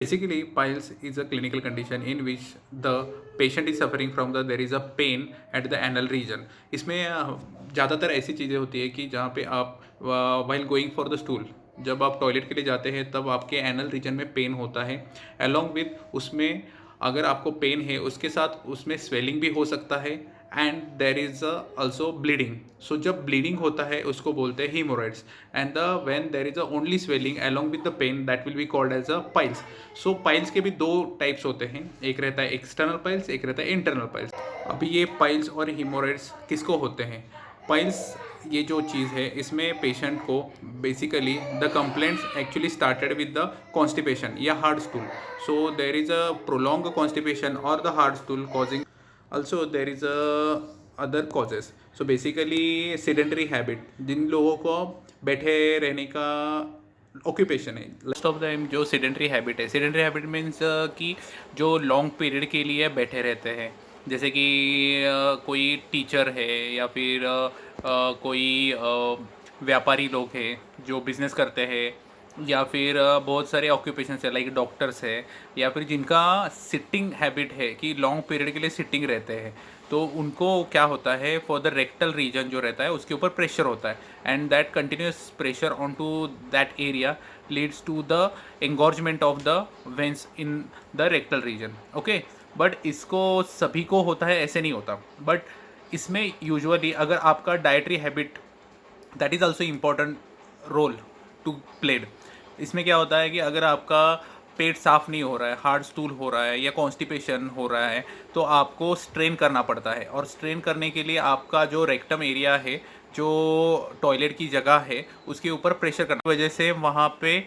Basically, piles is a clinical condition in which the patient is suffering from there is a pain at the anal region. इसमें ज़्यादातर ऐसी चीज़ें होती है कि जहाँ पे आप while going for the stool, जब आप टॉयलेट के लिए जाते हैं तब आपके एनल रीजन में पेन होता है। along with उसमें अगर आपको पेन है उसके साथ उसमें स्वेलिंग भी हो सकता है and there is also bleeding. So जब ब्लीडिंग होता है उसको बोलते हैं haemorrhoids and the when there is a only swelling along with the pain that will be called as a piles. So piles के भी दो टाइप्स होते हैं, एक रहता है एक्सटर्नल पाइल्स, एक रहता है इंटरनल पाइल्स। अभी ये पाइल्स और हीमोरॉइड्स किसको होते हैं? पाइल्स ये जो चीज़ है इसमें पेशेंट को basically the complaints actually started with the constipation या hard stool. So there is a prolong constipation और the hard stool causing also there is a other causes. So basically sedentary habit, जिन लोगों को बैठे रहने का occupation है, most of the जो sedentary habit है, सेडेंट्री हैबिट मीन्स कि जो लॉन्ग पीरियड के लिए बैठे रहते हैं, जैसे कि कोई टीचर है या फिर कोई व्यापारी लोग हैं जो बिजनेस करते हैं, या फिर बहुत सारे ऑक्यूपेशंस है लाइक डॉक्टर्स है, या फिर जिनका सिटिंग हैबिट है कि लॉन्ग पीरियड के लिए सिटिंग रहते हैं, तो उनको क्या होता है फॉर द रेक्टल रीजन जो रहता है उसके ऊपर प्रेशर होता है and that continuous pressure on to that area leads to the engorgement of the veins in the rectal region. Okay, but इसको सभी को होता है ऐसे नहीं होता, बट इसमें यूजुअली अगर आपका dietary habit that is also important role to played. इसमें क्या होता है कि अगर आपका पेट साफ़ नहीं हो रहा है, हार्ड स्टूल हो रहा है या कॉन्स्टिपेशन हो रहा है, तो आपको स्ट्रेन करना पड़ता है, और स्ट्रेन करने के लिए आपका जो रेक्टम एरिया है, जो टॉयलेट की जगह है, उसके ऊपर प्रेशर करने की वजह से वहाँ पे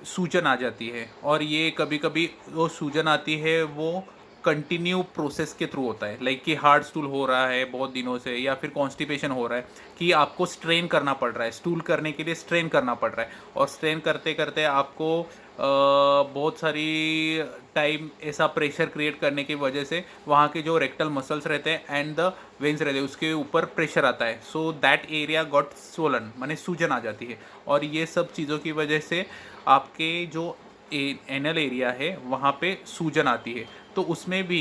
सूजन आ जाती है। और ये कभी कभी वो सूजन आती है वो कंटिन्यू प्रोसेस के थ्रू होता है, लाइक कि हार्ड स्टूल हो रहा है बहुत दिनों से, या फिर कॉन्स्टिपेशन हो रहा है कि आपको स्ट्रेन करना पड़ रहा है, स्टूल करने के लिए स्ट्रेन करना पड़ रहा है, और स्ट्रेन करते करते आपको बहुत सारी टाइम ऐसा प्रेशर क्रिएट करने की वजह से वहाँ के जो रेक्टल मसल्स रहते हैं एंड द वेंस रहते हैं उसके ऊपर प्रेशर आता है। So that area got swollen, माने सूजन आ जाती है, और ये सब चीज़ों की वजह से आपके जो एनल एरिया है वहाँ पे सूजन आती है। तो उसमें भी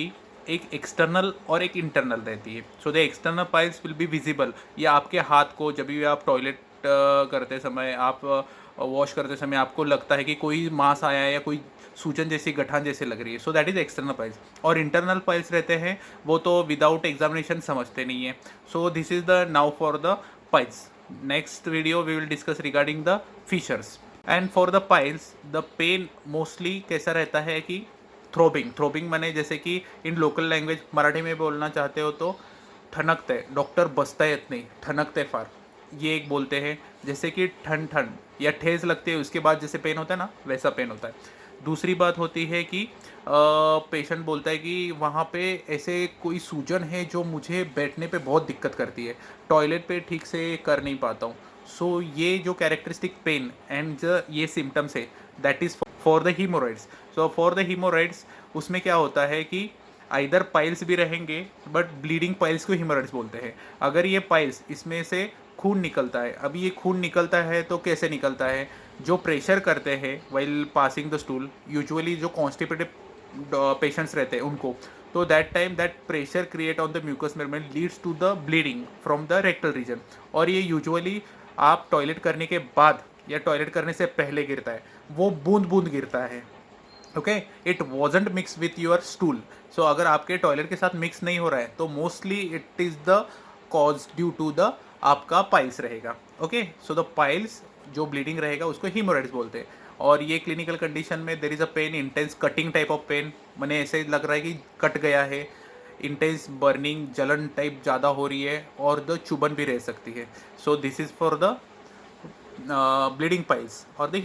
एक एक्सटर्नल और एक इंटरनल रहती है। So the external piles will be visible, या आपके हाथ को जब भी आप टॉयलेट करते समय, आप वॉश करते समय आपको लगता है कि कोई मांस आया है या कोई सूजन जैसी गठान जैसे लग रही है, so that is external piles. और इंटरनल पाइल्स रहते हैं वो तो विदाउट एग्जामिनेशन समझते नहीं है। So this is the now for the piles. Next video we will discuss regarding the features. And for the piles the pain mostly कैसा रहता है कि थ्रोबिंग, थ्रोबिंग माने जैसे कि इन लोकल लैंग्वेज मराठी में बोलना चाहते हो तो ठणकते, डॉक्टर बसता येत नहीं, ठणकते फार, ये एक बोलते हैं। जैसे कि ठन ठन या ठेस लगती है उसके बाद जैसे पेन होता है ना, वैसा पेन होता है। दूसरी बात होती है कि पेशेंट बोलता है कि वहाँ पे ऐसे कोई सूजन है जो मुझे बैठने पे बहुत दिक्कत करती है, टॉयलेट पे ठीक से कर नहीं पाता हूँ। सो ये जो कैरेक्टरिस्टिक पेन एंड ये सिम्टम्स है that is for the haemorrhoids. So for the haemorrhoids उसमें क्या होता है कि आइदर पाइल्स भी रहेंगे, बट ब्लीडिंग पाइल्स को हीमोरॉइड्स बोलते हैं। अगर ये पाइल्स, इसमें से खून निकलता है, अभी ये खून निकलता है तो कैसे निकलता है, जो प्रेशर करते हैं while passing the stool, usually जो कॉन्स्टिपेटेड पेशेंट्स रहते हैं उनको, तो that time that pressure create on the mucous membrane leads to the bleeding from the rectal region. और ये यूजुअली आप टॉयलेट करने के बाद या टॉयलेट करने से पहले गिरता है, वो बूंद बूंद गिरता है। Okay, it wasn't mix with your stool. So अगर आपके टॉयलेट के साथ मिक्स नहीं हो रहा है तो mostly it is the cause due to the आपका पाइल्स रहेगा। ओके, सो द पाइल्स जो ब्लीडिंग रहेगा उसको हीमोरॉइड्स बोलते हैं। और ये क्लिनिकल कंडीशन में there is a pain, intense cutting type of pain, मैंने ऐसे लग रहा है कि कट गया है, इंटेंस बर्निंग, जलन टाइप ज़्यादा हो रही है, और द चुभन भी रह सकती है। So this is for the bleeding piles और द